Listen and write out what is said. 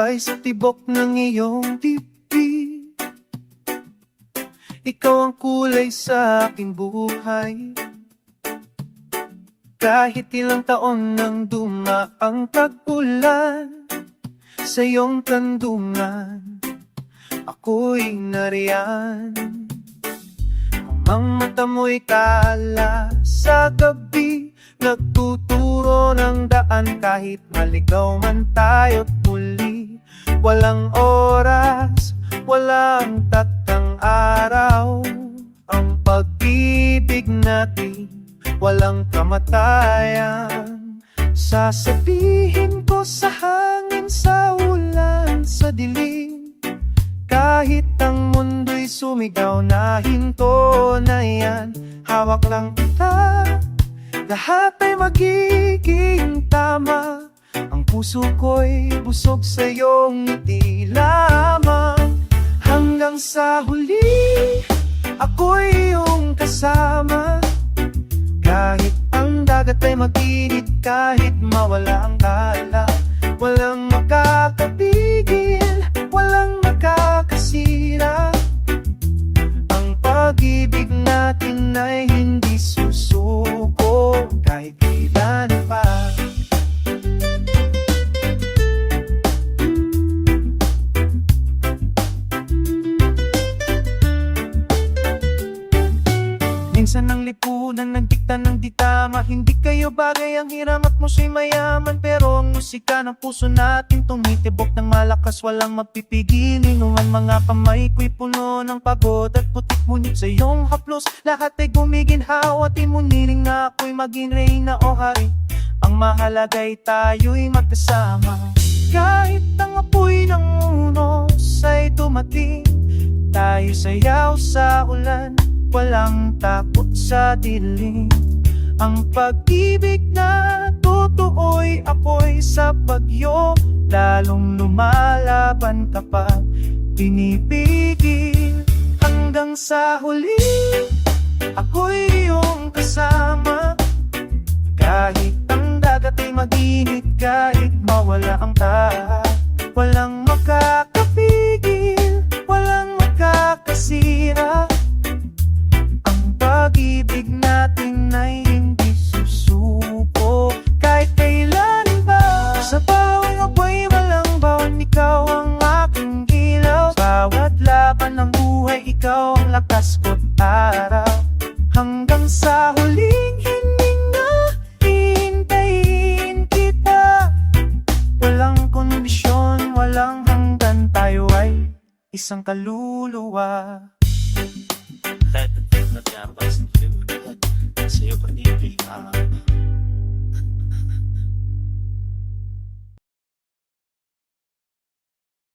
matibay sa tibok ng iyong dibdib. Ikaw ang kulay sa aking buhay. Kahit ilang taon nang dumaang tag-ulan, sa iyong kandungan ako'y nariyan. Ang mata mo'y tala sa gabi, nagtuturo ng daan kahit maligaw man tayo't muli. Walang oras, walang takdang araw, ang pag-ibig natin walang kamatayan. Sasabihin ko sa hangin, sa ulan, sa dilim, kahit ang mundo'y sumigaw na hinto na yan, hawak lang kita, lahat ay magiging tama. Ang puso ko'y busog sa iyong ngiti lamang. Hanggang sa huli, ako'y iyong kasama. Kahit ang dagat ay mag-init, kahit mawala ang tala, walang makakapigil, walang makakasira. Ang pag-ibig natin ay hindi susuko kahit kailan pa. Minsan ang lipunan nagdikta ng ditama, hindi kayo bagay, ang hiramat mo siya'y mayaman. Pero ang musika ng puso natin tumitibok ng malakas, walang mapipigilin. Ang mga kamay ko'y puno ng pagod at putik, ngunit sa iyong haplos lahat ay gumiginhawa. At imuniling na ako'y maging reyna o hari, ang mahalaga'y tayo'y magkasama. Kahit ang apoy ng unos ay dumating, tayo sayaw sa ulan, walang takot sa dilim. Ang pag-ibig na totoo'y apoy sa bagyo, lalong lumalaban kapag pinipigil. Hanggang sa huli, ako'y iyong kasama. Kahit ang dagat ay mag-init, kahit mawala ang taha, walang makakapigil, walang makakasira. Pag-ibig natin ay hindi susuko kahit kailan ba. Sa bawang apoy walang bawan, ikaw ang aking ilaw. Bawat laban ng buhay, ikaw ang lakas ko't araw. Hanggang sa huling hininga, hihintayin kita. Walang kondisyon, walang hanggan, tayo ay isang kaluluwa. Type of techno campus.